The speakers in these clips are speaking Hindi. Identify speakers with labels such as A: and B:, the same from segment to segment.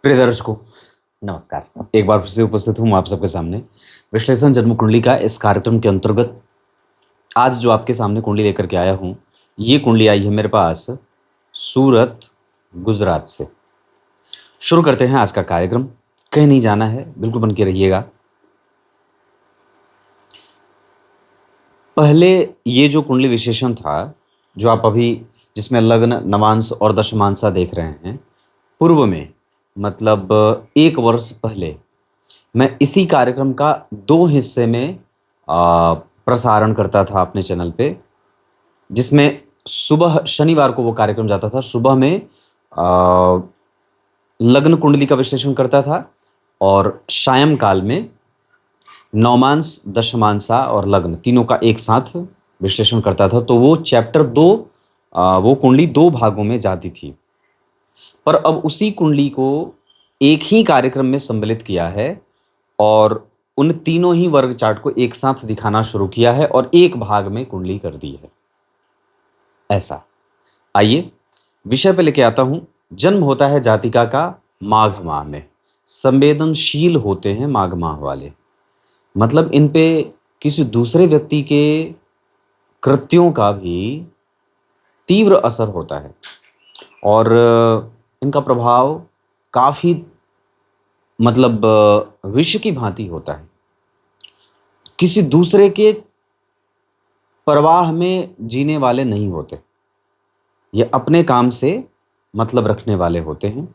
A: प्रिय दर्शकों, नमस्कार। एक बार फिर से उपस्थित हूँ आप सबके सामने विश्लेषण जन्म कुंडली का इस कार्यक्रम के अंतर्गत। आज जो आपके सामने कुंडली लेकर के आया हूँ, ये कुंडली आई है मेरे पास सूरत, गुजरात से। शुरू करते हैं आज का कार्यक्रम। कहीं नहीं जाना है, बिल्कुल बन के रहिएगा। पहले ये जो कुंडली विशेषण था, जो आप अभी जिसमें लग्न, नवांश और दशमांशा देख रहे हैं, पूर्व में मतलब 1 वर्ष पहले मैं इसी कार्यक्रम का 2 हिस्से में प्रसारण करता था अपने चैनल पे, जिसमें सुबह शनिवार को वो कार्यक्रम जाता था। सुबह में अ, लग्न कुंडली का विश्लेषण करता था और सायंकाल में नवमांश, दशमांशा और लग्न तीनों का एक साथ विश्लेषण करता था। तो वो चैप्टर 2 वो कुंडली 2 भागों में जाती थी। पर अब उसी कुंडली को एक ही कार्यक्रम में सम्मिलित किया है और उन तीनों ही वर्ग चार्ट को एक साथ दिखाना शुरू किया है और एक भाग में कुंडली कर दी है। ऐसा, आइए विषय पे लेके आता हूं। जन्म होता है जातिका का माघ माह में। संवेदनशील होते हैं माघ माह वाले, मतलब इन पे किसी दूसरे व्यक्ति के कृत्यों का भी तीव्र असर होता है और इनका प्रभाव काफी मतलब विष की भांति होता है। किसी दूसरे के प्रवाह में जीने वाले नहीं होते, ये अपने काम से मतलब रखने वाले होते हैं।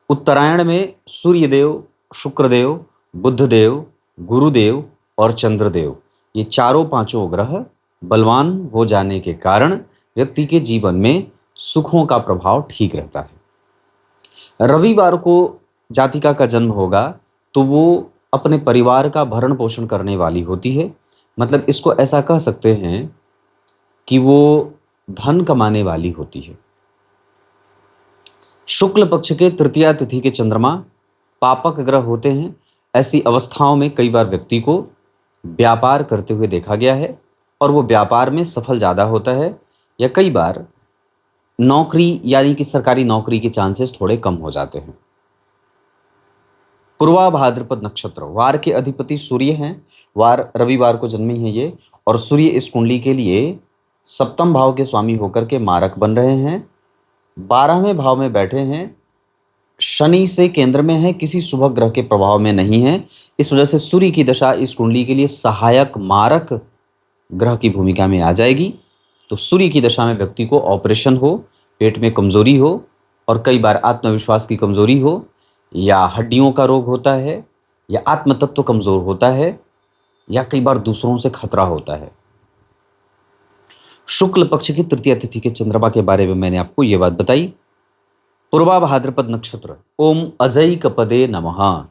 A: उत्तरायण में सूर्यदेव, शुक्रदेव, बुधदेव, गुरुदेव और चंद्रदेव, ये चारों पांचों ग्रह बलवान हो जाने के कारण व्यक्ति के जीवन में सुखों का प्रभाव ठीक रहता है। रविवार को जातिका का जन्म होगा तो वो अपने परिवार का भरण पोषण करने वाली होती है। मतलब इसको ऐसा कह सकते हैं कि वो धन कमाने वाली होती है। शुक्ल पक्ष के तृतीया तिथि के चंद्रमा पापक ग्रह होते हैं। ऐसी अवस्थाओं में कई बार व्यक्ति को व्यापार करते हुए देखा गया है और वो व्यापार में सफल ज़्यादा होता है, या कई बार नौकरी यानी कि सरकारी नौकरी के चांसेस थोड़े कम हो जाते हैं। पूर्वा भाद्रपद नक्षत्र, वार के अधिपति सूर्य हैं। वार रविवार को जन्मी है ये, और सूर्य इस कुंडली के लिए सप्तम भाव के स्वामी होकर के मारक बन रहे हैं। 12वें भाव में बैठे हैं, शनि से केंद्र में है, किसी शुभ ग्रह के प्रभाव में नहीं है। इस वजह से सूर्य की दशा इस कुंडली के लिए सहायक मारक ग्रह की भूमिका में आ जाएगी। तो सूर्य की दशा में व्यक्ति को ऑपरेशन हो, पेट में कमजोरी हो, और कई बार आत्मविश्वास की कमजोरी हो, या हड्डियों का रोग होता है, या आत्म तत्व कमजोर होता है, या कई बार दूसरों से खतरा होता है। शुक्ल पक्ष की तृतीय तिथि के चंद्रमा के बारे में मैंने आपको यह बात बताई। पूर्वा भाद्रपद नक्षत्र, ओम अजैक पदे नमः।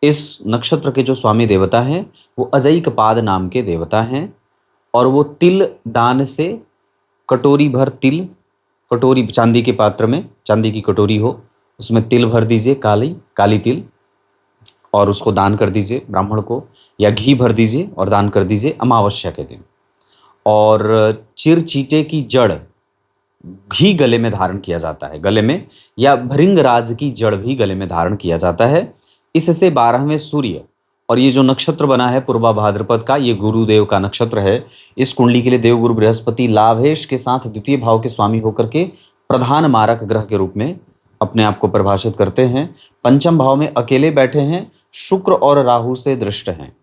A: इस नक्षत्र के जो स्वामी देवता हैं वो अजैक पाद नाम के देवता हैं, और वो तिल दान से कटोरी भर तिल, कटोरी चांदी के पात्र में, चांदी की कटोरी हो, उसमें तिल भर दीजिए, काली तिल, और उसको दान कर दीजिए ब्राह्मण को, या घी भर दीजिए और दान कर दीजिए अमावस्या के दिन। और चिरचीटे की जड़ घी गले में धारण किया जाता है, गले में, या भृंगराज की जड़ भी गले में धारण किया जाता है। इससे 12वें सूर्य, और ये जो नक्षत्र बना है पूर्वा भाद्रपद का, ये गुरुदेव का नक्षत्र है। इस कुंडली के लिए देवगुरु बृहस्पति लाभेश के साथ द्वितीय भाव के स्वामी होकर के प्रधान मारक ग्रह के रूप में अपने आप को परिभाषित करते हैं। पंचम भाव में अकेले बैठे हैं, शुक्र और राहु से दृष्ट हैं।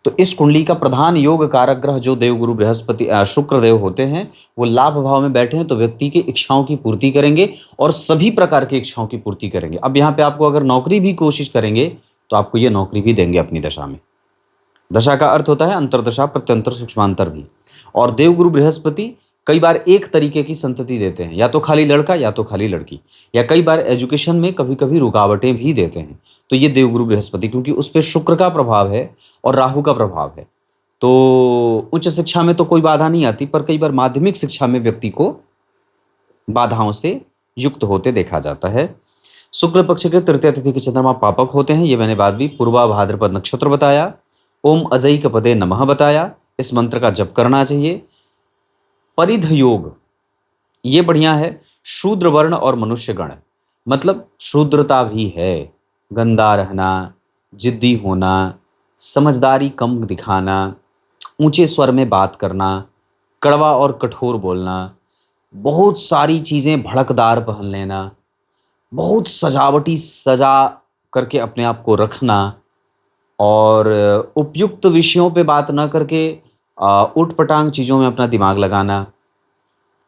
A: तो इस कुंडली का प्रधान योग कारक ग्रह जो देवगुरु बृहस्पति शुक्र देव होते हैं, वो लाभ भाव में बैठे हैं, तो व्यक्ति की इच्छाओं की पूर्ति करेंगे और सभी प्रकार की इच्छाओं की पूर्ति करेंगे। अब यहाँ पे आपको अगर नौकरी भी कोशिश करेंगे तो आपको ये नौकरी भी देंगे अपनी दशा में। दशा का अर्थ होता है अंतर्दशा, प्रत्यंतर, सूक्ष्मांतर भी। और देवगुरु बृहस्पति कई बार एक तरीके की संतति देते हैं, या तो खाली लड़का या तो खाली लड़की, या कई बार एजुकेशन में कभी कभी रुकावटें भी देते हैं। तो ये देवगुरु बृहस्पति, क्योंकि उस पर शुक्र का प्रभाव है और राहु का प्रभाव है, तो उच्च शिक्षा में तो कोई बाधा नहीं आती, पर कई बार माध्यमिक शिक्षा में व्यक्ति को बाधाओं से युक्त होते देखा जाता है। शुक्ल पक्ष के तृतीय तिथि के चंद्रमा पापक होते हैं, ये मैंने बात भी पूर्वा भाद्रपद नक्षत्र बताया। ओम अजैक पदे नमः बताया, इस मंत्र का जप करना चाहिए। परिध योग, ये बढ़िया है। शूद्र वर्ण और मनुष्य गण, मतलब शूद्रता भी है, गंदा रहना, जिद्दी होना, समझदारी कम दिखाना, ऊंचे स्वर में बात करना, कड़वा और कठोर बोलना, बहुत सारी चीज़ें भड़कदार पहन लेना, बहुत सजावटी सजा करके अपने आप को रखना और उपयुक्त विषयों पे बात ना करके ऊट-पटांग चीज़ों में अपना दिमाग लगाना,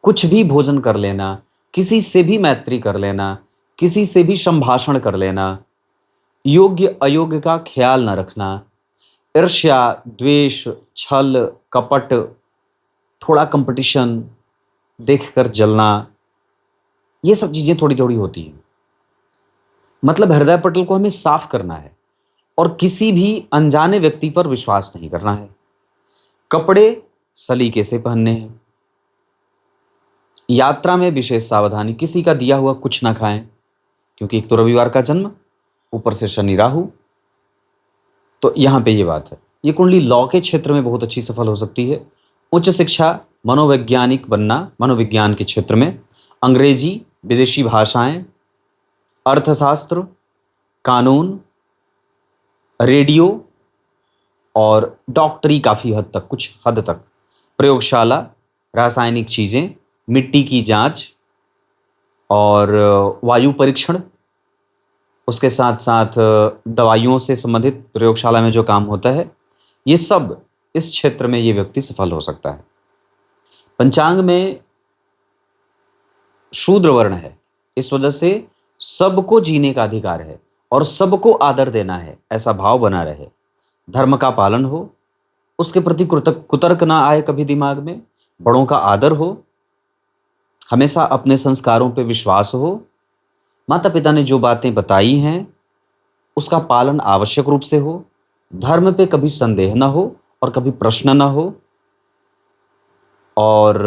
A: कुछ भी भोजन कर लेना, किसी से भी मैत्री कर लेना, किसी से भी संभाषण कर लेना, योग्य-अयोग्य का ख़्याल ना रखना, ईर्ष्या, द्वेष, छल, कपट, थोड़ा कॉम्पिटिशन देखकर जलना, ये सब चीज़ें थोड़ी-थोड़ी होती हैं। मतलब हृदय पटल को हमें साफ करना है और किसी भी अनजाने व्यक्ति पर विश्वास नहीं करना है। कपड़े सलीके से पहनने हैं। यात्रा में विशेष सावधानी, किसी का दिया हुआ कुछ ना खाएं, क्योंकि एक तो रविवार का जन्म, ऊपर से शनि राहु, तो यहाँ पे ये बात है। ये कुंडली लॉ के क्षेत्र में बहुत अच्छी सफल हो सकती है। उच्च शिक्षा, मनोवैज्ञानिक बनना, मनोविज्ञान के क्षेत्र में, अंग्रेजी, विदेशी भाषाएं, अर्थशास्त्र, कानून, रेडियो और डॉक्टरी काफ़ी हद तक, कुछ हद तक, प्रयोगशाला, रासायनिक चीज़ें, मिट्टी की जांच और वायु परीक्षण, उसके साथ साथ दवाइयों से संबंधित प्रयोगशाला में जो काम होता है, ये सब इस क्षेत्र में ये व्यक्ति सफल हो सकता है। पंचांग में शूद्र वर्ण है, इस वजह से सबको जीने का अधिकार है और सबको आदर देना है, ऐसा भाव बना रहे। धर्म का पालन हो, उसके प्रति कुतर्क ना आए कभी दिमाग में, बड़ों का आदर हो, हमेशा अपने संस्कारों पे विश्वास हो, माता पिता ने जो बातें बताई हैं उसका पालन आवश्यक रूप से हो, धर्म पे कभी संदेह ना हो और कभी प्रश्न ना हो और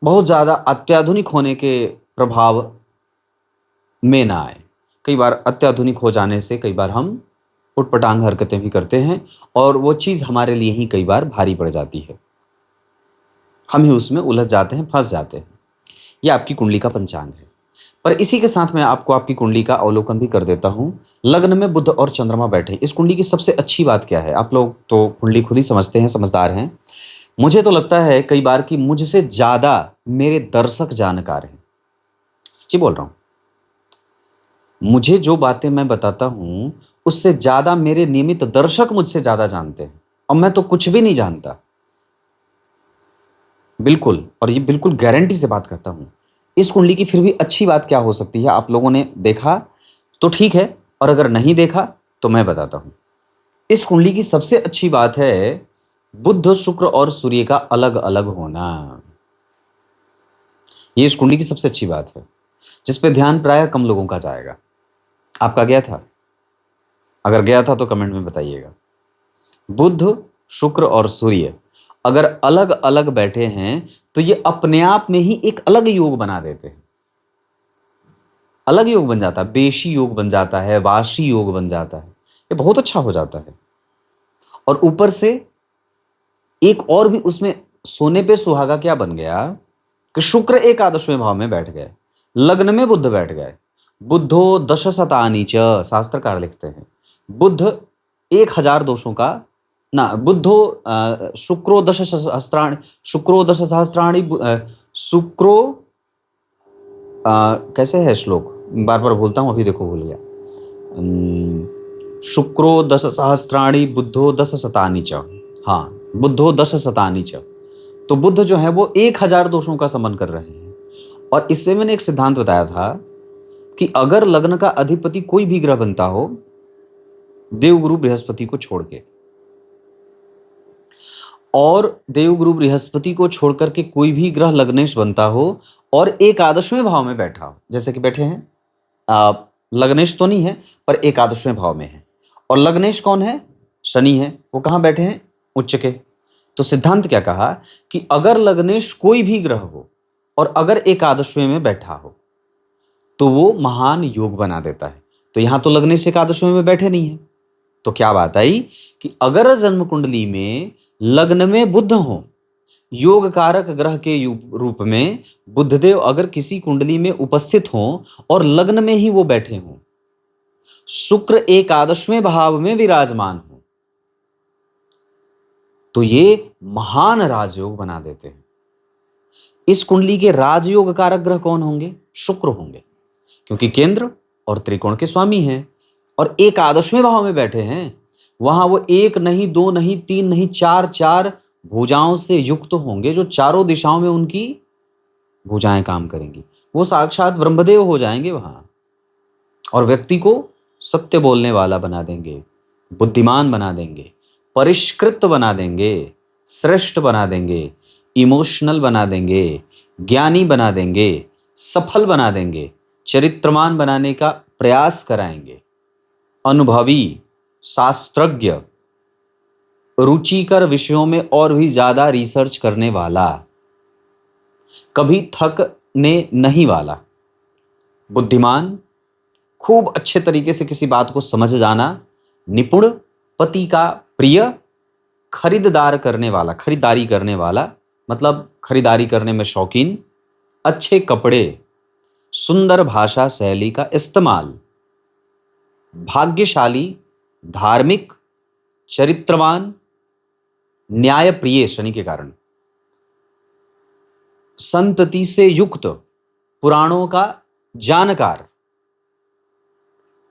A: बहुत ज़्यादा अत्याधुनिक होने के प्रभाव में ना आए। कई बार अत्याधुनिक हो जाने से कई बार हम उटपटांग हरकतें भी करते हैं और वो चीज़ हमारे लिए ही कई बार भारी पड़ जाती है, हम ही उसमें उलझ जाते हैं, फंस जाते हैं। ये आपकी कुंडली का पंचांग है। पर इसी के साथ मैं आपको आपकी कुंडली का अवलोकन भी कर देता हूँ। लग्न में बुध और चंद्रमा बैठे, इस कुंडली की सबसे अच्छी बात क्या है? आप लोग तो कुंडली खुद ही समझते हैं, समझदार हैं। मुझे तो लगता है कई बार कि मुझसे ज़्यादा मेरे दर्शक जानकार हैं। सच्ची बोल रहा हूँ। मुझे जो बातें मैं बताता हूँ उससे ज़्यादा मेरे नियमित दर्शक मुझसे ज़्यादा जानते हैं और मैं तो कुछ भी नहीं जानता। बिल्कुल, और ये बिल्कुल गारंटी से बात करता हूँ। इस कुंडली की फिर भी अच्छी बात क्या हो सकती है? आप लोगों ने देखा तो ठीक है, और अगर नहीं देखा तो मैं बताता हूँ। इस कुंडली की सबसे अच्छी बात है बुध, शुक्र और सूर्य का अलग अलग होना। ये इस कुंडली की सबसे अच्छी बात है, जिस पे ध्यान प्राय कम लोगों का जाएगा। आपका गया था? अगर गया था तो कमेंट में बताइएगा। बुध, शुक्र और सूर्य अगर अलग अलग बैठे हैं तो ये अपने आप में ही एक अलग योग बना देते हैं। अलग योग बन जाता है, बेशी योग बन जाता है, वाशी योग बन जाता है, ये बहुत अच्छा हो जाता है। और ऊपर से एक और भी उसमें सोने पे सुहागा क्या बन गया कि शुक्र एकादशवें भाव में बैठ गए, लग्न में बुध बैठ गए। बुद्धो दश शतानि च, शास्त्रकार लिखते हैं। बुध 1000 दोषों का ना, बुद्धो शुक्रो दश सहस्त्राणि, शुक्रो दश सहस्त्राणि, शुक्रो कैसे है श्लोक, बार बार भूलता हूँ, अभी देखो भूल गया। शुक्रो दश सहस्त्राणि बुद्धो दश शतानि च, हाँ, बुद्धो दश शतानि च। तो बुद्ध जो है वो 1000 दोषों का समन कर रहे हैं। और इसमें मैंने एक सिद्धांत बताया था कि अगर लग्न का अधिपति कोई भी ग्रह बनता हो देवगुरु बृहस्पति को छोड़ के, और देवगुरु बृहस्पति को छोड़ करके कोई भी ग्रह लग्नेश बनता हो और एकादशवें भाव में बैठा हो, जैसे कि बैठे हैं लग्नेश तो नहीं है पर एकादशवें भाव में है, और लग्नेश कौन है? शनि है। वो कहाँ बैठे हैं? उच्च के। तो सिद्धांत क्या कहा कि अगर लग्नेश कोई भी ग्रह हो और अगर एकादशवें में बैठा हो तो वो महान योग बना देता है। तो यहां तो लग्नेश एकादशवें में बैठे नहीं है, तो क्या बात आई कि अगर जन्म कुंडली में लग्न में बुध हो योग कारक ग्रह के रूप में बुद्धदेव अगर किसी कुंडली में उपस्थित हों और लग्न में ही वो बैठे हों, शुक्र एकादशवें भाव में विराजमान हो, तो ये महान राजयोग बना देते हैं। इस कुंडली के राजयोग कारक ग्रह कौन होंगे? शुक्र होंगे, क्योंकि केंद्र और त्रिकोण के स्वामी हैं और एकादशवें भाव में बैठे हैं। वहां वो एक नहीं, दो नहीं, तीन नहीं, चार चार भुजाओं से युक्त होंगे, जो चारों दिशाओं में उनकी भुजाएं काम करेंगी। वो साक्षात ब्रह्मदेव हो जाएंगे वहां और व्यक्ति को सत्य बोलने वाला बना देंगे, बुद्धिमान बना देंगे, परिष्कृत बना देंगे, श्रेष्ठ बना देंगे, इमोशनल बना देंगे, ज्ञानी बना देंगे, सफल बना देंगे, चरित्रवान बनाने का प्रयास कराएंगे, अनुभवी, शास्त्रज्ञ, रुचिकर विषयों में और भी ज्यादा रिसर्च करने वाला, कभी थकने नहीं वाला, बुद्धिमान, खूब अच्छे तरीके से किसी बात को समझ जाना, निपुण, पति का प्रिय, खरीदारी करने वाला, मतलब खरीदारी करने में शौकीन, अच्छे कपड़े, सुंदर भाषा शैली का इस्तेमाल, भाग्यशाली, धार्मिक, चरित्रवान, न्यायप्रिय शनि के कारण, संतति से युक्त, पुराणों का जानकार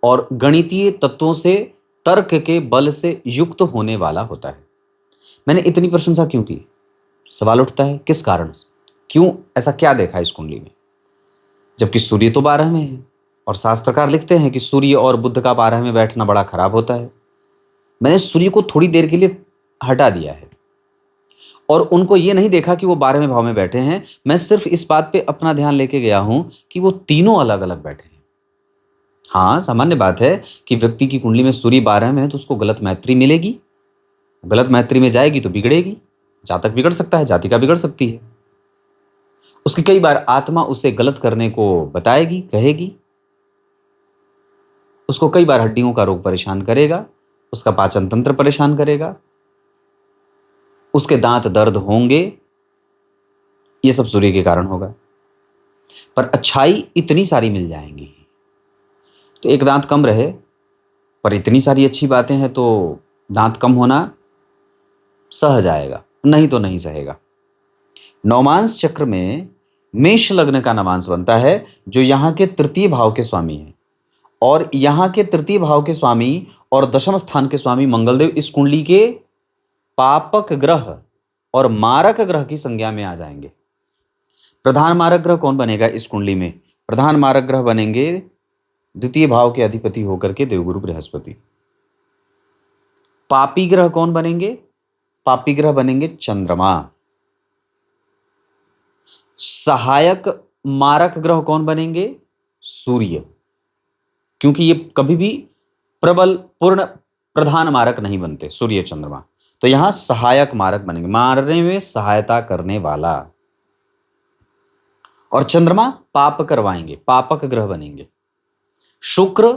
A: और गणितीय तत्वों से तर्क के बल से युक्त होने वाला होता है। मैंने इतनी प्रशंसा क्यों की? सवाल उठता है किस कारण से, क्यों, ऐसा क्या देखा इस कुंडली में? जबकि सूर्य तो 12 में है और शास्त्रकार लिखते हैं कि सूर्य और बुध का 12 में बैठना बड़ा खराब होता है। मैंने सूर्य को थोड़ी देर के लिए हटा दिया है और उनको ये नहीं देखा कि वो 12वें भाव में बैठे हैं। मैं सिर्फ इस बात पे अपना ध्यान लेके गया हूं कि वो तीनों अलग अलग बैठे हैं। हाँ, सामान्य बात है कि व्यक्ति की कुंडली में सूर्य 12 में है तो उसको गलत मैत्री मिलेगी, गलत मैत्री में जाएगी तो बिगड़ेगी, जातक बिगड़ सकता है, जातिका बिगड़ सकती है। उसकी कई बार आत्मा उसे गलत करने को बताएगी, कहेगी, उसको कई बार हड्डियों का रोग परेशान करेगा, उसका पाचन तंत्र परेशान करेगा, उसके दांत दर्द होंगे, ये सब सूर्य के कारण होगा। पर अच्छाई इतनी सारी मिल जाएंगी, तो एक दांत कम रहे पर इतनी सारी अच्छी बातें हैं तो दांत कम होना सह जाएगा, नहीं तो नहीं सहेगा। नवमांश चक्र में मेष लग्न का नवांश बनता है, जो यहाँ के तृतीय भाव के स्वामी है और यहाँ के तृतीय भाव के स्वामी और दशम स्थान के स्वामी मंगलदेव इस कुंडली के पापक ग्रह और मारक ग्रह की संज्ञा में आ जाएंगे। प्रधान मारक ग्रह कौन बनेगा इस कुंडली में? प्रधान मारक ग्रह बनेंगे द्वितीय भाव के अधिपति होकर के देवगुरु बृहस्पति। पापी ग्रह कौन बनेंगे? पापी ग्रह बनेंगे चंद्रमा। सहायक मारक ग्रह कौन बनेंगे? सूर्य, क्योंकि ये कभी भी प्रबल पूर्ण प्रधान मारक नहीं बनते सूर्य चंद्रमा, तो यहां सहायक मारक बनेंगे, मारने में सहायता करने वाला। और चंद्रमा पाप करवाएंगे, पापक ग्रह बनेंगे। शुक्र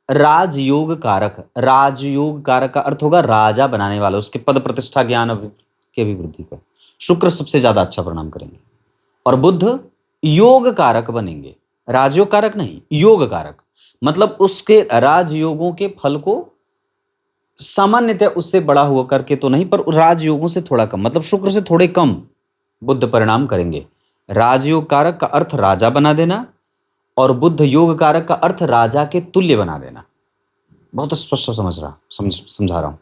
A: राजयोग कारक, राजयोग कारक का अर्थ होगा राजा बनाने वाला, उसके पद प्रतिष्ठा ज्ञान के भी वृद्धि कर शुक्र सबसे ज्यादा अच्छा परिणाम करेंगे। और बुध योग कारक बनेंगे, राजयोग कारक नहीं, योग कारक, मतलब उसके राजयोगों के फल को सामान्यतः उससे बड़ा हुआ करके तो नहीं, पर राजयोगों से थोड़ा कम, मतलब शुक्र से थोड़े कम बुध परिणाम करेंगे। राजयोग कारक का अर्थ राजा बना देना और बुध योग कारक का अर्थ राजा के तुल्य बना देना। बहुत स्पष्ट समझा रहा हूं।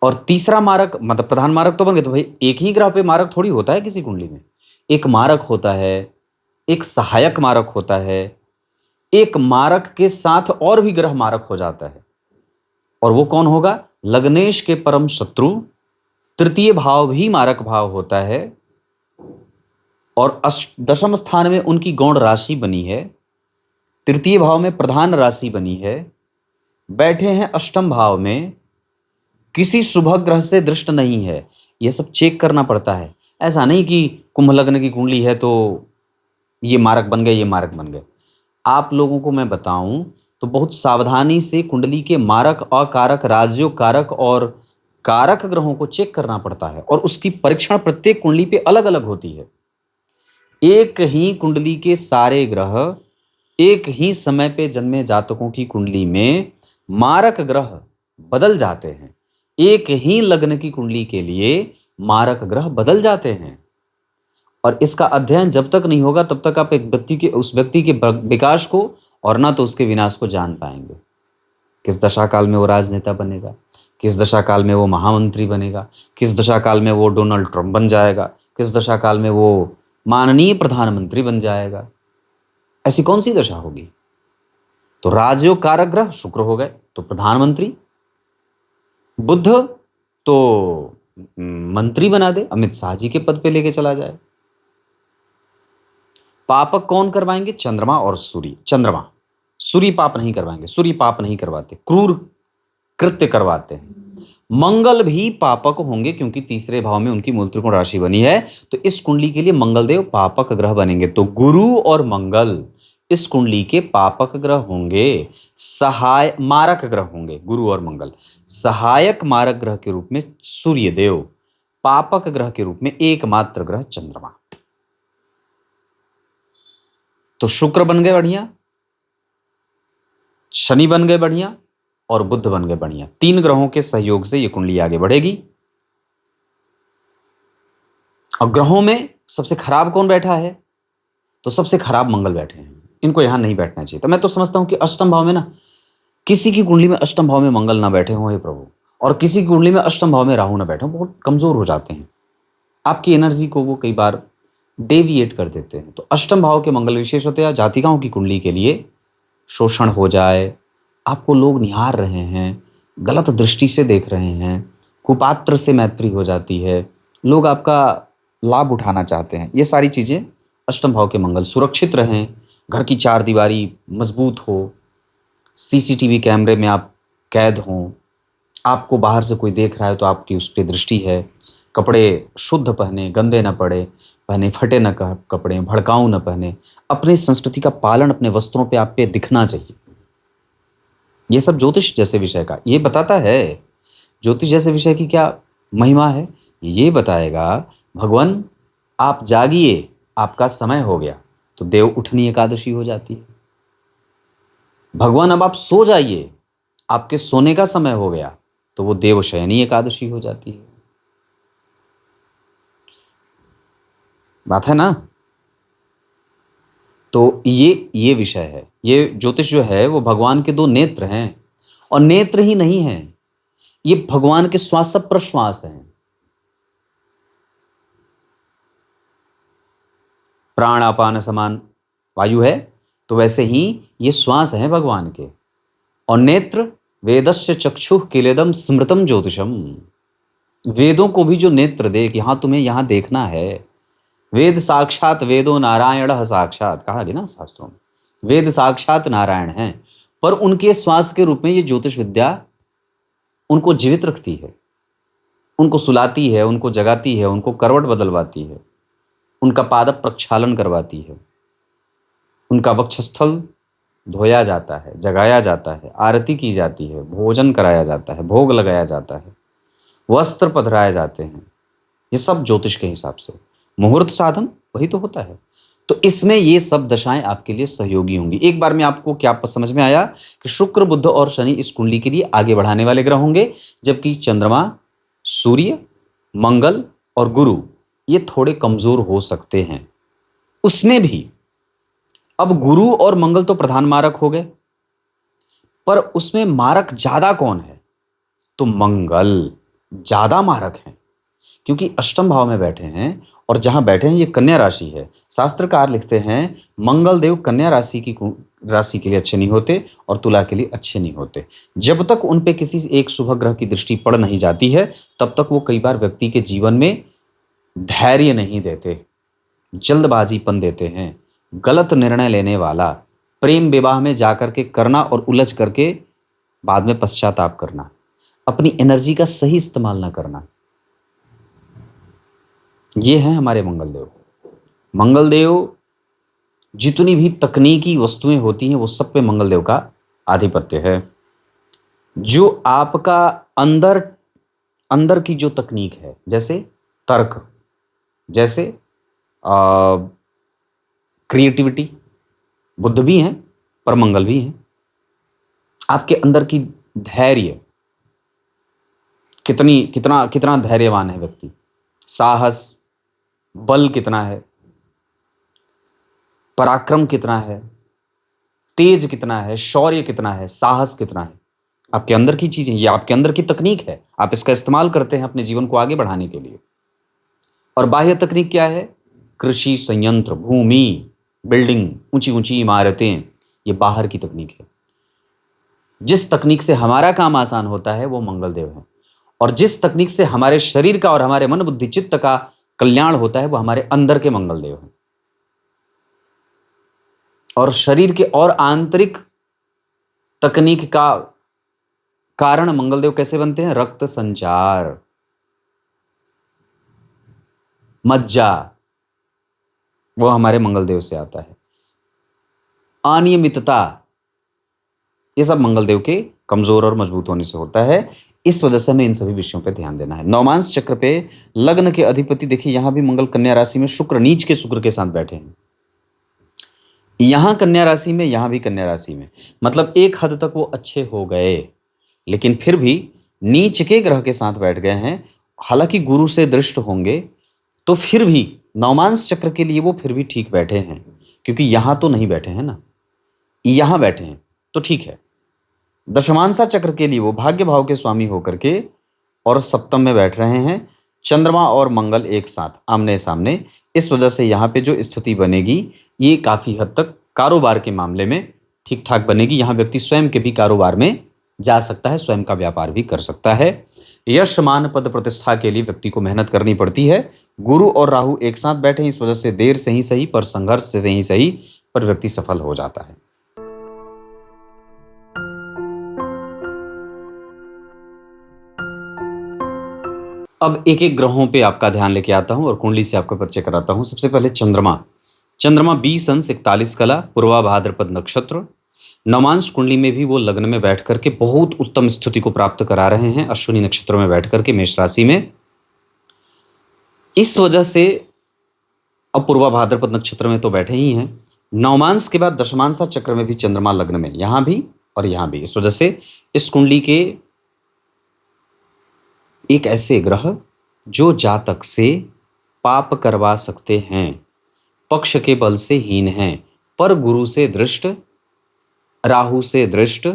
A: और तीसरा मारक, मतलब प्रधान मारक तो बन गए, तो भाई एक ही ग्रह पे मारक थोड़ी होता है किसी कुंडली में, एक मारक होता है, एक सहायक मारक होता है, एक मारक के साथ और भी ग्रह मारक हो जाता है। और वो कौन होगा? लग्नेश के परम शत्रु, तृतीय भाव भी मारक भाव होता है और दशम स्थान में उनकी गौण राशि बनी है, तृतीय भाव में प्रधान राशि बनी है, बैठे हैं अष्टम भाव में, किसी शुभ ग्रह से दृष्ट नहीं है। यह सब चेक करना पड़ता है, ऐसा नहीं कि कुंभ लग्न की कुंडली है तो ये मारक बन गए, ये मारक बन गए। आप लोगों को मैं बताऊं तो बहुत सावधानी से कुंडली के मारक, अकारक, राजयोग कारक और कारक ग्रहों को चेक करना पड़ता है और उसकी परीक्षण प्रत्येक कुंडली पे अलग अलग होती है। एक ही कुंडली के सारे ग्रह एक ही समय पे जन्मे जातकों की कुंडली में मारक ग्रह बदल जाते हैं। एक ही लग्न की कुंडली के लिए मारक ग्रह बदल जाते हैं और इसका अध्ययन जब तक नहीं होगा तब तक आप एक व्यक्ति के उस व्यक्ति के विकास को और ना तो उसके विनाश को जान पाएंगे। किस दशा काल में वो राजनेता बनेगा, किस दशा काल में वो महामंत्री बनेगा, किस दशा काल में वो डोनाल्ड ट्रंप बन जाएगा, किस दशा काल में वो माननीय प्रधानमंत्री बन जाएगा। ऐसी कौन सी दशा होगी? तो राजयोग कारक ग्रह शुक्र हो गए तो प्रधानमंत्री, बुध तो मंत्री बना दे, अमित शाह जी के पद पे लेके चला जाए। पापक कौन करवाएंगे? चंद्रमा और सूर्य। चंद्रमा, सूर्य पाप नहीं करवाएंगे, सूर्य पाप नहीं करवाते, क्रूर कृत्य करवाते हैं। मंगल भी पापक होंगे क्योंकि तीसरे भाव में उनकी मूल त्रिकोण राशि बनी है, तो इस कुंडली के लिए मंगल देव पापक ग्रह बनेंगे। तो गुरु और मंगल इस कुंडली के पापक ग्रह होंगे, सहाय मारक ग्रह होंगे। गुरु और मंगल सहायक मारक ग्रह के रूप में सूर्य देव, पापक ग्रह के रूप में एकमात्र ग्रह चंद्रमा। तो शुक्र बन गए बढ़िया, शनि बन गए बढ़िया और बुध बन गए बढ़िया। 3 ग्रहों के सहयोग से यह कुंडली आगे बढ़ेगी। और ग्रहों में सबसे खराब कौन बैठा है? तो सबसे खराब मंगल बैठे हैं। इनको यहां नहीं बैठना चाहिए। तो मैं तो समझता हूं कि अष्टम भाव में ना, किसी की कुंडली में अष्टम भाव में मंगल ना बैठे हो हे प्रभु, और किसी की कुंडली में अष्टम भाव में राहु ना बैठे हो, बहुत कमजोर हो जाते हैं। आपकी एनर्जी को वो कई बार डेविएट कर देते हैं। तो अष्टम भाव के मंगल विशेषतया जातिकाओं की कुंडली के लिए शोषण हो जाए, आपको लोग निहार रहे हैं, गलत दृष्टि से देख रहे हैं, कुपात्र से मैत्री हो जाती है, लोग आपका लाभ उठाना चाहते हैं, ये सारी चीज़ें अष्टम भाव के मंगल। सुरक्षित रहें, घर की 4 दीवारी मजबूत हो, सीसीटीवी कैमरे में आप कैद हों, आपको बाहर से कोई देख रहा है तो आपकी उस पर दृष्टि है। कपड़े शुद्ध पहने, गंदे न पहने, फटे न कपड़े, भड़काऊ न पहने, अपनी संस्कृति का पालन अपने वस्त्रों पे आप पे दिखना चाहिए। ये सब ज्योतिष जैसे विषय का ये बताता है। ज्योतिष जैसे विषय की क्या महिमा है? ये बताएगा भगवान आप जागिए, आपका समय हो गया, तो देव उठनी एकादशी हो जाती है। भगवान अब आप सो जाइए, आपके सोने का समय हो गया, तो वो देव शयनी एकादशी हो जाती है। बात है ना? तो ये विषय है। ये ज्योतिष जो है वो भगवान के 2 नेत्र हैं, और नेत्र ही नहीं है, ये भगवान के श्वास प्रश्वास हैं। प्राण अपान समान वायु है, तो वैसे ही ये श्वास है भगवान के। और नेत्र वेदस्य चक्षुः किलेदम स्मृतम ज्योतिषम, वेदों को भी जो नेत्र दे कि हाँ तुम्हें यहां देखना है। वेद साक्षात वेदो नारायण साक्षात, कहा गया ना शास्त्रों में, वेद साक्षात नारायण हैं, पर उनके श्वास के रूप में ये ज्योतिष विद्या उनको जीवित रखती है, उनको सुलाती है, उनको जगाती है, उनको करवट बदलवाती है, उनका पाद प्रक्षालन करवाती है, उनका वक्षस्थल धोया जाता है, जगाया जाता है, आरती की जाती है, भोजन कराया जाता है, भोग लगाया जाता है, वस्त्र पधराए जाते हैं। ये सब ज्योतिष के हिसाब से मुहूर्त साधन वही तो होता है। तो इसमें ये सब दशाएं आपके लिए सहयोगी होंगी। एक बार में आपको क्या समझ में आया कि शुक्र, बुध और शनि इस कुंडली के लिए आगे बढ़ाने वाले ग्रह होंगे, जबकि चंद्रमा, सूर्य, मंगल और गुरु ये थोड़े कमजोर हो सकते हैं। उसमें भी अब गुरु और मंगल तो प्रधान मारक हो गए, पर उसमें मारक ज्यादा कौन है? तो मंगल ज्यादा मारक हैं, क्योंकि अष्टम भाव में बैठे हैं, और जहां बैठे हैं ये कन्या राशि है। शास्त्रकार लिखते हैं मंगल देव कन्या राशि के लिए अच्छे नहीं होते और तुला के लिए अच्छे नहीं होते। जब तक उन पे किसी एक शुभ ग्रह की दृष्टि पड़ नहीं जाती है, तब तक वो कई बार व्यक्ति के जीवन में धैर्य नहीं देते, जल्दबाजीपन देते हैं, गलत निर्णय लेने वाला, प्रेम विवाह में जाकर के करना और उलझ करके बाद में पश्चाताप करना, अपनी एनर्जी का सही इस्तेमाल ना करना, ये हैं हमारे मंगलदेव। मंगलदेव जितनी भी तकनीकी वस्तुएं होती हैं वो सब पे मंगलदेव का आधिपत्य है। जो आपका अंदर अंदर की जो तकनीक है, जैसे तर्क, जैसे क्रिएटिविटी, बुद्ध भी हैं पर मंगल भी हैं। आपके अंदर की धैर्य, कितना कितना धैर्यवान है व्यक्ति, साहस, बल कितना है, पराक्रम कितना है, तेज कितना है, शौर्य कितना है, साहस कितना है। आपके अंदर की चीजें, ये आपके अंदर की तकनीक है, आप इसका इस्तेमाल करते हैं अपने जीवन को आगे बढ़ाने के लिए। और बाह्य तकनीक क्या है? कृषि संयंत्र, भूमि, बिल्डिंग, ऊंची ऊंची इमारतें, ये बाहर की तकनीक है। जिस तकनीक से हमारा काम आसान होता है वो मंगल देव है, और जिस तकनीक से हमारे शरीर का और हमारे मन बुद्धि चित्त का कल्याण होता है वो हमारे अंदर के मंगल देव हैं। और शरीर के और आंतरिक तकनीक का कारण मंगलदेव कैसे बनते हैं? रक्त संचार, मज्जा, वो हमारे मंगलदेव से आता है। अनियमितता, ये सब मंगलदेव के कमजोर और मजबूत होने से होता है। इस वजह से हमें इन सभी विषयों पे ध्यान देना है। नवमांश चक्र पे लग्न के अधिपति देखिए, यहां भी मंगल कन्या राशि में, शुक्र नीच के शुक्र के साथ बैठे हैं। यहां कन्या राशि में, यहां भी कन्या राशि में, मतलब एक हद तक वो अच्छे हो गए, लेकिन फिर भी नीच के ग्रह के साथ बैठ गए हैं। हालांकि गुरु से दृष्ट होंगे तो फिर भी नवमांश चक्र के लिए वो फिर भी ठीक बैठे हैं, क्योंकि यहां तो नहीं बैठे हैं ना, यहां बैठे हैं तो ठीक है। दशमांशा चक्र के लिए वो भाग्य भाव के स्वामी होकर के और सप्तम में बैठ रहे हैं, चंद्रमा और मंगल एक साथ आमने सामने। इस वजह से यहाँ पे जो स्थिति बनेगी ये काफी हद तक कारोबार के मामले में ठीक ठाक बनेगी। यहाँ व्यक्ति स्वयं के भी कारोबार में जा सकता है, स्वयं का व्यापार भी कर सकता है। यश मान पद प्रतिष्ठा के लिए व्यक्ति को मेहनत करनी पड़ती है। गुरु और राहु एक साथ बैठे हैं, इस वजह से देर से ही सही पर संघर्ष से ही सही पर व्यक्ति सफल हो जाता है। अब एक एक ग्रहों पे आपका ध्यान लेके आता हूं और कुंडली से आपका परिचय कराता हूं। सबसे पहले चंद्रमा। चंद्रमा 20 अंश 41 कला पूर्वा भाद्रपद नक्षत्र। नवमांश कुंडली में भी वो लग्न में बैठ करके बहुत उत्तम स्थिति को प्राप्त करा रहे हैं, अश्विनी नक्षत्र में बैठ करके मेष राशि में। इस वजह से अब पूर्वा भाद्रपद नक्षत्र में तो बैठे ही हैं, नवमांश के बाद दशमांशा चक्र में भी चंद्रमा लग्न में, यहां भी और यहां भी। इस वजह से इस कुंडली के एक ऐसे ग्रह जो जातक से पाप करवा सकते हैं, पक्ष के बल से हीन हैं, पर गुरु से दृष्ट, राहु से दृष्ट,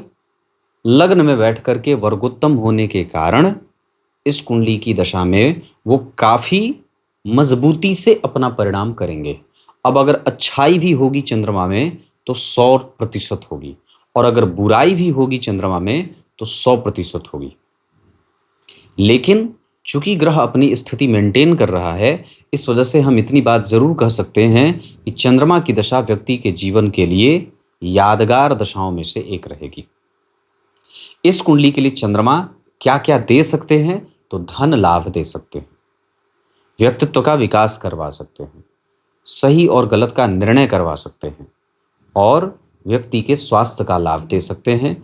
A: लग्न में बैठ करके वर्गोत्तम होने के कारण इस कुंडली की दशा में वो काफी मजबूती से अपना परिणाम करेंगे। अब अगर अच्छाई भी होगी चंद्रमा में तो 100% होगी, और अगर बुराई भी होगी चंद्रमा में तो 100% होगी। लेकिन चूंकि ग्रह अपनी स्थिति मेंटेन कर रहा है, इस वजह से हम इतनी बात जरूर कह सकते हैं कि चंद्रमा की दशा व्यक्ति के जीवन के लिए यादगार दशाओं में से एक रहेगी। इस कुंडली के लिए चंद्रमा क्या क्या दे सकते हैं? तो धन लाभ दे सकते हैं, व्यक्तित्व का विकास करवा सकते हैं, सही और गलत का निर्णय करवा सकते हैं, और व्यक्ति के स्वास्थ्य का लाभ दे सकते हैं।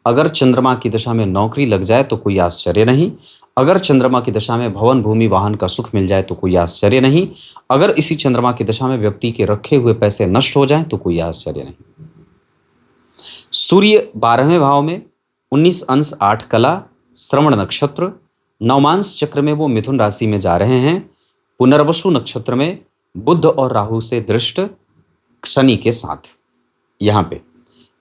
A: अगर चंद्रमा की दशा में नौकरी लग जाए तो कोई आश्चर्य नहीं, अगर चंद्रमा की दशा में भवन भूमि वाहन का सुख मिल जाए तो कोई आश्चर्य नहीं, अगर इसी चंद्रमा की दशा में व्यक्ति के रखे हुए पैसे नष्ट हो जाएं तो कोई आश्चर्य नहीं। सूर्य 12वें भाव में 19 अंश 8 कला श्रवण नक्षत्र, नवमांश चक्र में वो मिथुन राशि में जा रहे हैं, पुनर्वसु नक्षत्र में बुध और राहु से दृष्ट शनि के साथ यहां पे।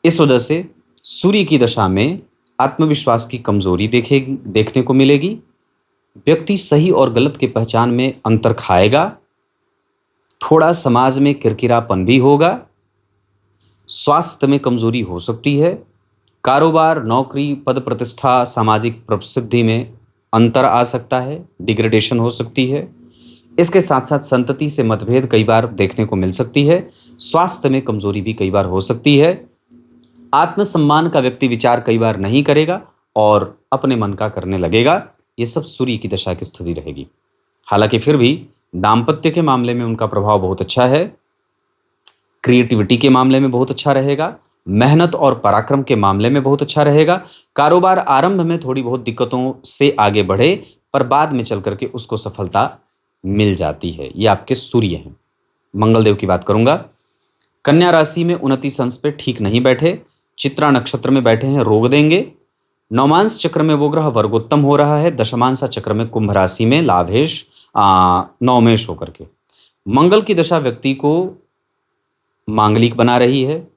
A: इस वजह से सूर्य की दशा में आत्मविश्वास की कमजोरी देखने को मिलेगी, व्यक्ति सही और गलत की पहचान में अंतर खाएगा, थोड़ा समाज में किरकिरापन भी होगा, स्वास्थ्य में कमजोरी हो सकती है, कारोबार, नौकरी, पद प्रतिष्ठा, सामाजिक प्रसिद्धि में अंतर आ सकता है, डिग्रेडेशन हो सकती है। इसके साथ साथ संतति से मतभेद कई बार देखने को मिल सकती है, स्वास्थ्य में कमजोरी भी कई बार हो सकती है, आत्मसम्मान का व्यक्ति विचार कई बार नहीं करेगा और अपने मन का करने लगेगा। ये सब सूर्य की दशा की स्थिति रहेगी। हालांकि फिर भी दाम्पत्य के मामले में उनका प्रभाव बहुत अच्छा है, क्रिएटिविटी के मामले में बहुत अच्छा रहेगा, मेहनत और पराक्रम के मामले में बहुत अच्छा रहेगा, कारोबार आरंभ में थोड़ी बहुत दिक्कतों से आगे बढ़े पर बाद में चल करके उसको सफलता मिल जाती है। ये आपके सूर्य हैं। मंगल देव की बात करूंगा। कन्या राशि में उन्नति संस पे ठीक नहीं बैठे, चित्रा नक्षत्र में बैठे हैं, रोग देंगे। नवमांश चक्र में वो ग्रह वर्गोत्तम हो रहा है, दशमांशा चक्र में कुंभ राशि में लाभेश नवमेश होकर के। मंगल की दशा व्यक्ति को मांगलिक बना रही है।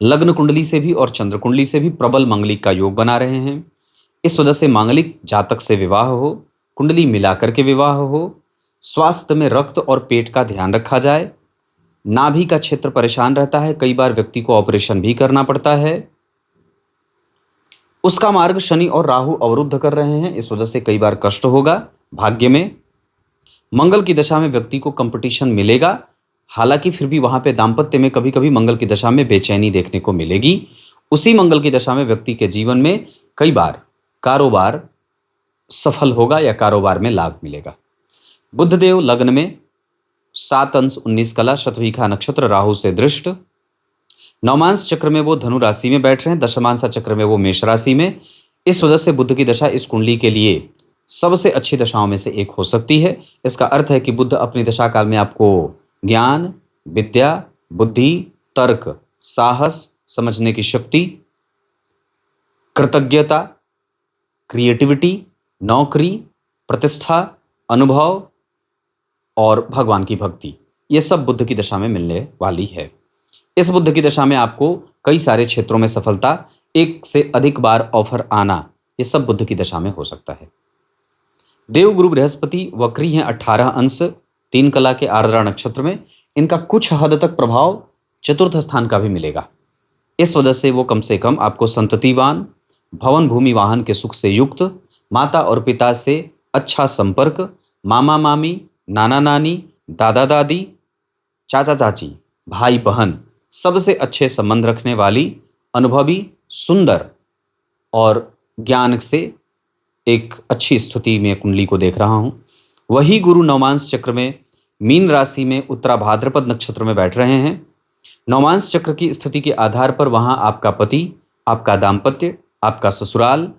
A: लग्न कुंडली से भी और चंद्र कुंडली से भी प्रबल मांगलिक का योग बना रहे हैं। इस वजह से मांगलिक जातक से विवाह हो, कुंडली मिलाकर के विवाह हो। स्वास्थ्य में रक्त और पेट का ध्यान रखा जाए। नाभि का क्षेत्र परेशान रहता है, कई बार व्यक्ति को ऑपरेशन भी करना पड़ता है। उसका मार्ग शनि और राहु अवरुद्ध कर रहे हैं, इस वजह से कई बार कष्ट होगा। भाग्य में मंगल की दशा में व्यक्ति को कंपटीशन मिलेगा, हालांकि फिर भी वहां पे दांपत्य में कभी कभी मंगल की दशा में बेचैनी देखने को मिलेगी। उसी मंगल की दशा में व्यक्ति के जीवन में कई बार कारोबार सफल होगा या कारोबार में लाभ मिलेगा। बुधदेव लग्न में 7 अंश 19 कला शतभिखा नक्षत्र राहु से दृष्ट। नवमांश चक्र में वो धनु राशि में बैठ रहे हैं, दशमांशा चक्र में वो मेष राशि में। इस वजह से बुध की दशा इस कुंडली के लिए सबसे अच्छी दशाओं में से एक हो सकती है। इसका अर्थ है कि बुध अपनी दशा काल में आपको ज्ञान, विद्या, बुद्धि, तर्क, साहस, समझने की शक्ति, कृतज्ञता, क्रिएटिविटी, नौकरी, प्रतिष्ठा, अनुभव और भगवान की भक्ति, ये सब बुध की दशा में मिलने वाली है। इस बुध की दशा में आपको कई सारे क्षेत्रों में सफलता, एक से अधिक बार ऑफर आना, ये सब बुध की दशा में हो सकता है। देवगुरु बृहस्पति वक्री हैं 18 अंश 3 कला के आर्द्रा नक्षत्र में। इनका कुछ हद तक प्रभाव चतुर्थ स्थान का भी मिलेगा। इस वजह से वो कम से कम आपको संततिवान, भवन भूमि वाहन के सुख से युक्त, माता और पिता से अच्छा संपर्क, मामा मामी, नाना नानी, दादा दादी, चाचा चाची, भाई बहन, सबसे अच्छे संबंध रखने वाली, अनुभवी, सुंदर और ज्ञान से एक अच्छी स्थिति में कुंडली को देख रहा हूं। वही गुरु नवमांश चक्र में मीन राशि में उत्तरा भाद्रपद नक्षत्र में बैठ रहे हैं। नवमांश चक्र की स्थिति के आधार पर वहां आपका पति, आपका दाम्पत्य, आपका ससुराल,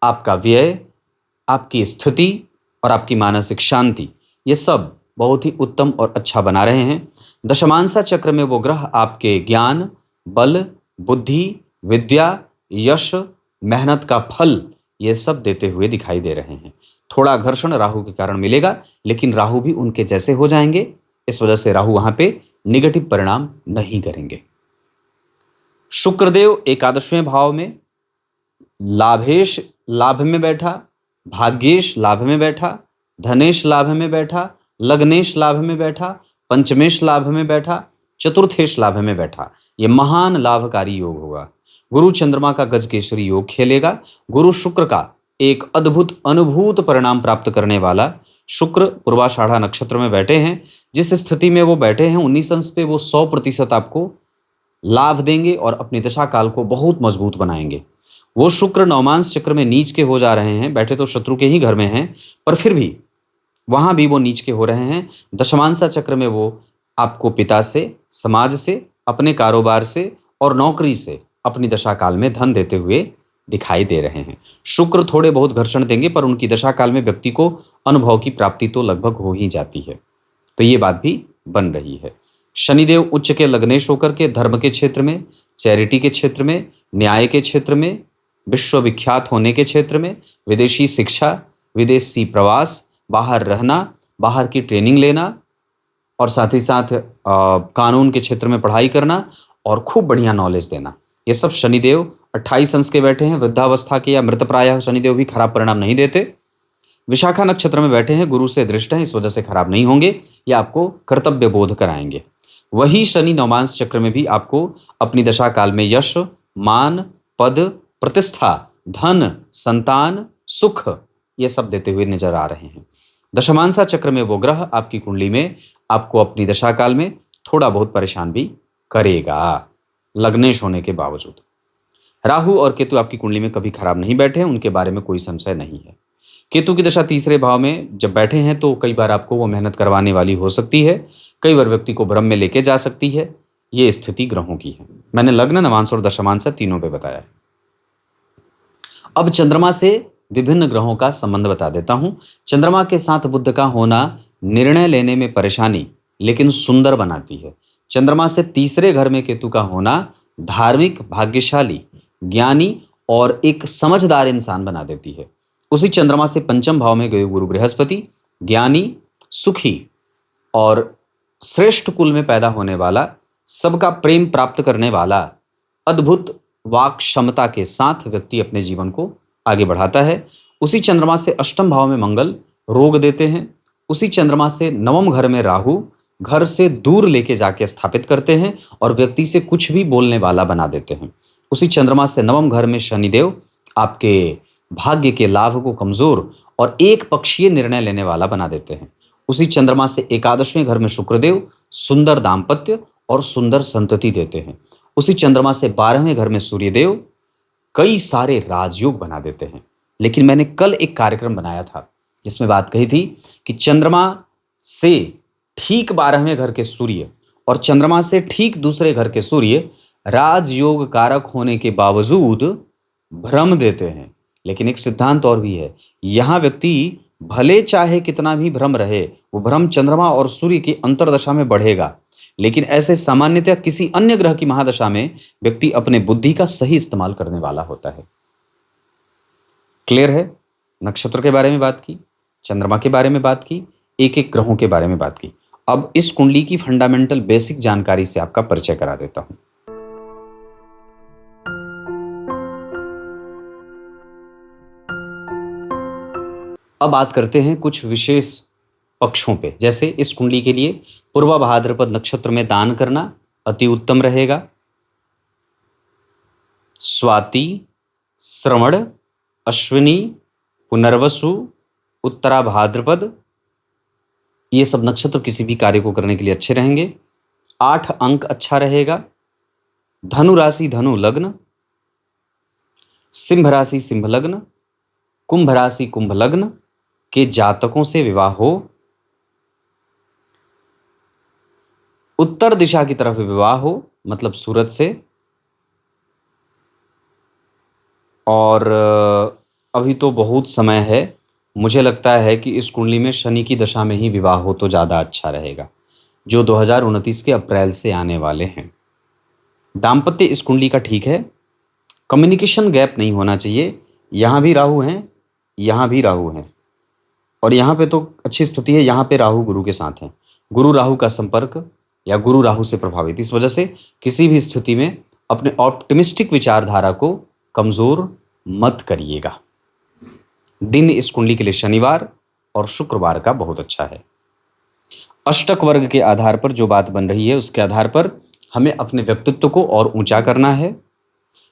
A: आपका व्यय, आपकी स्थिति और आपकी मानसिक शांति, ये सब बहुत ही उत्तम और अच्छा बना रहे हैं। दशमांशा चक्र में वो ग्रह आपके ज्ञान, बल, बुद्धि, विद्या, यश, मेहनत का फल, ये सब देते हुए दिखाई दे रहे हैं। थोड़ा घर्षण राहु के कारण मिलेगा, लेकिन राहु भी उनके जैसे हो जाएंगे। इस वजह से राहु वहां पे निगेटिव परिणाम नहीं करेंगे। शुक्रदेव एकादशवें भाव में, लाभेश लाभ में बैठा, भाग्येश लाभ में बैठा, धनेश लाभ में बैठा, लग्नेश लाभ में बैठा, पंचमेश लाभ में बैठा, चतुर्थेश लाभ में बैठा। ये महान लाभकारी योग होगा। गुरु चंद्रमा का गजकेसरी योग खेलेगा। गुरु शुक्र का एक अद्भुत अनुभूत परिणाम प्राप्त करने वाला शुक्र पूर्वाषाढ़ा नक्षत्र में बैठे हैं। जिस स्थिति में वो बैठे हैं 19 अंश पे वो 100% आपको लाभ देंगे और अपनी दशा काल को बहुत मजबूत बनाएंगे। वो शुक्र नवमांश चक्र में नीच के हो जा रहे हैं, बैठे तो शत्रु के ही घर में हैं, पर फिर भी वहां भी वो नीच के हो रहे हैं। दशमांशा चक्र में वो आपको पिता से, समाज से, अपने कारोबार से और नौकरी से अपनी दशा काल में धन देते हुए दिखाई दे रहे हैं। शुक्र थोड़े बहुत घर्षण देंगे, पर उनकी दशा काल में व्यक्ति को अनुभव की प्राप्ति तो लगभग हो ही जाती है, तो ये बात भी बन रही है। शनिदेव उच्च के लग्नेश होकर के धर्म के क्षेत्र में, चैरिटी के क्षेत्र में, न्याय के क्षेत्र में, विश्वविख्यात होने के क्षेत्र में, विदेशी शिक्षा, विदेशी प्रवास, बाहर रहना, बाहर की ट्रेनिंग लेना और साथ ही साथ कानून के क्षेत्र में पढ़ाई करना और खूब बढ़िया नॉलेज देना, ये सब शनिदेव 28 अंश के बैठे हैं। वृद्धावस्था के या मृतप्राय शनिदेव भी खराब परिणाम नहीं देते। विशाखा नक्षत्र में बैठे हैं, गुरु से दृष्ट हैं, इस वजह से खराब नहीं होंगे, ये आपको कर्तव्य बोध कराएंगे। वही शनि नवमांश चक्र में भी आपको अपनी दशा काल में यश, मान, पद, प्रतिष्ठा, धन, संतान, सुख, ये सब देते हुए नजर आ रहे हैं। दशमांशा चक्र में वो ग्रह आपकी कुंडली में आपको अपनी दशा काल में थोड़ा बहुत परेशान भी करेगा, लग्नेश होने के बावजूद। राहु और केतु आपकी कुंडली में कभी खराब नहीं बैठे हैं, उनके बारे में कोई संशय नहीं है। केतु की दशा तीसरे भाव में जब बैठे हैं तो कई बार आपको वो मेहनत करवाने वाली हो सकती है, कई बार व्यक्ति को भ्रम में लेके जा सकती है। ये स्थिति ग्रहों की है। मैंने लग्न, नवांश और दशमांश तीनों पे बताया है। अब चंद्रमा से विभिन्न ग्रहों का संबंध बता देता हूं। चंद्रमा के साथ बुध का होना निर्णय लेने में परेशानी लेकिन सुंदर बनाती है। चंद्रमा से तीसरे घर में केतु का होना धार्मिक, भाग्यशाली, ज्ञानी और एक समझदार इंसान बना देती है। उसी चंद्रमा से पंचम भाव में गए गुरु बृहस्पति ज्ञानी, सुखी और श्रेष्ठ कुल में पैदा होने वाला, सबका प्रेम प्राप्त करने वाला, अद्भुत वाक क्षमता के साथ व्यक्ति अपने जीवन को आगे बढ़ाता है। उसी चंद्रमा से अष्टम भाव में मंगल रोग देते हैं। उसी चंद्रमा से नवम घर में राहु घर से दूर लेके जाके स्थापित करते हैं और व्यक्ति से कुछ भी बोलने वाला बना देते हैं। उसी चंद्रमा से नवम घर में शनिदेव आपके भाग्य के लाभ को कमजोर और एक पक्षीय निर्णय लेने वाला बना देते हैं। उसी चंद्रमा से एकादशवें घर में शुक्रदेव सुंदर दाम्पत्य और सुंदर संतति देते हैं। उसी चंद्रमा से 12वें घर में सूर्यदेव कई सारे राजयोग बना देते हैं। लेकिन मैंने कल एक कार्यक्रम बनाया था जिसमें बात कही थी कि चंद्रमा से ठीक 12वें घर के सूर्य और चंद्रमा से ठीक दूसरे घर के सूर्य राजयोग कारक होने के बावजूद भ्रम देते हैं। लेकिन एक सिद्धांत और भी है, यहां व्यक्ति भले चाहे कितना भी भ्रम रहे, वो भ्रम चंद्रमा और सूर्य की अंतर्दशा में बढ़ेगा। लेकिन ऐसे सामान्यतः किसी अन्य ग्रह की महादशा में व्यक्ति अपने बुद्धि का सही इस्तेमाल करने वाला होता है। क्लियर है? नक्षत्र के बारे में बात की, चंद्रमा के बारे में बात की, एक एक ग्रहों के बारे में बात की। अब इस कुंडली की फंडामेंटल बेसिक जानकारी से आपका परिचय करा देता हूं। अब बात करते हैं कुछ विशेष पक्षों पे। जैसे इस कुंडली के लिए पूर्वा भाद्रपद नक्षत्र में दान करना अति उत्तम रहेगा। स्वाति, श्रवण, अश्विनी, पुनर्वसु, उत्तरा भाद्रपद, ये सब नक्षत्र किसी भी कार्य को करने के लिए अच्छे रहेंगे। 8 अंक अच्छा रहेगा। धनु राशि धनु लग्न, सिंह राशि सिंह लग्न, कुंभ राशि कुंभ लग्न के जातकों से विवाह हो। उत्तर दिशा की तरफ विवाह हो, मतलब सूरत से। और अभी तो बहुत समय है, मुझे लगता है कि इस कुंडली में शनि की दशा में ही विवाह हो तो ज़्यादा अच्छा रहेगा, जो 2029 के अप्रैल से आने वाले हैं। दाम्पत्य इस कुंडली का ठीक है। कम्युनिकेशन गैप नहीं होना चाहिए। यहाँ भी राहु हैं, यहाँ भी राहु हैं, और यहाँ पे तो अच्छी स्थिति है। यहाँ पे राहु गुरु के साथ हैं। गुरु राहु का संपर्क या गुरु राहु से प्रभावित, इस वजह से किसी भी स्थिति में अपने ऑप्टिमिस्टिक विचारधारा को कमजोर मत करिएगा। दिन इस कुंडली के लिए शनिवार और शुक्रवार का बहुत अच्छा है। अष्टक वर्ग के आधार पर जो बात बन रही है उसके आधार पर हमें अपने व्यक्तित्व को और ऊंचा करना है।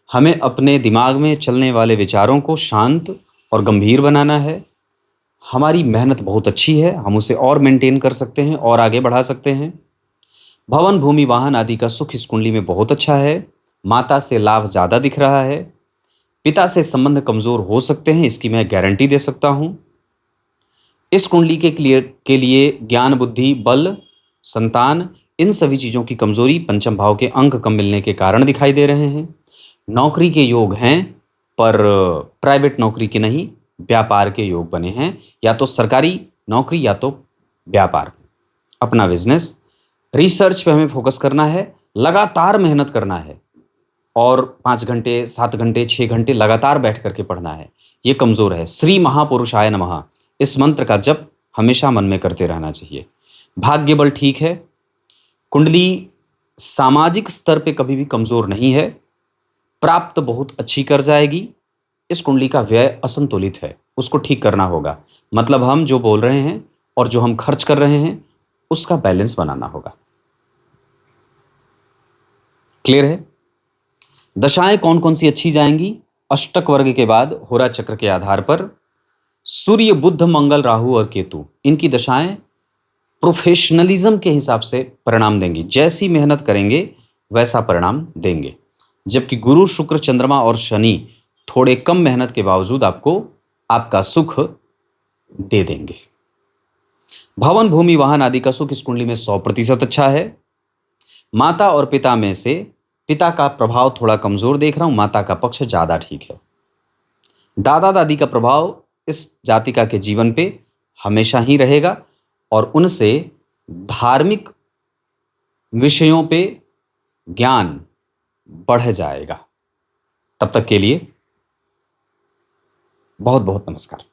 A: हमें अपने दिमाग में चलने वाले विचारों को शांत और गंभीर बनाना है। हमारी मेहनत बहुत अच्छी है, हम उसे और मेंटेन कर सकते हैं और आगे बढ़ा सकते हैं। भवन, भूमि, वाहन आदि का सुख इस कुंडली में बहुत अच्छा है। माता से लाभ ज़्यादा दिख रहा है। पिता से संबंध कमज़ोर हो सकते हैं, इसकी मैं गारंटी दे सकता हूँ। इस कुंडली के लिए ज्ञान, बुद्धि, बल, संतान, इन सभी चीज़ों की कमज़ोरी पंचम भाव के अंक कम मिलने के कारण दिखाई दे रहे हैं। नौकरी के योग हैं, पर प्राइवेट नौकरी के नहीं, व्यापार के योग बने हैं। या तो सरकारी नौकरी या तो व्यापार, अपना बिजनेस। रिसर्च पे हमें फोकस करना है, लगातार मेहनत करना है और 5 घंटे, 7 घंटे, 6 घंटे लगातार बैठ करके पढ़ना है। ये कमज़ोर है। श्री महापुरुषाय नमः, इस मंत्र का जप हमेशा मन में करते रहना चाहिए। भाग्य बल ठीक है। कुंडली सामाजिक स्तर पे कभी भी कमज़ोर नहीं है। प्राप्त बहुत अच्छी कर जाएगी। इस कुंडली का व्यय असंतुलित है, उसको ठीक करना होगा। मतलब हम जो बोल रहे हैं और जो हम खर्च कर रहे हैं उसका बैलेंस बनाना होगा। क्लियर है? दशाएं कौन कौन सी अच्छी जाएंगी? अष्टक वर्ग के बाद होरा चक्र के आधार पर सूर्य, बुध, मंगल, राहु और केतु, इनकी दशाएं प्रोफेशनलिज्म के हिसाब से परिणाम देंगी। जैसी मेहनत करेंगे वैसा परिणाम देंगे। जबकि गुरु, शुक्र, चंद्रमा और शनि थोड़े कम मेहनत के बावजूद आपको आपका सुख दे देंगे। भवन, भूमि, वाहन आदि का सुख इस कुंडली में 100% अच्छा है। माता और पिता में से पिता का प्रभाव थोड़ा कमजोर देख रहा हूं, माता का पक्ष ज्यादा ठीक है। दादा दादी का प्रभाव इस जातिका के जीवन पे हमेशा ही रहेगा और उनसे धार्मिक विषयों पे ज्ञान बढ़ जाएगा। तब तक के लिए बहुत बहुत नमस्कार।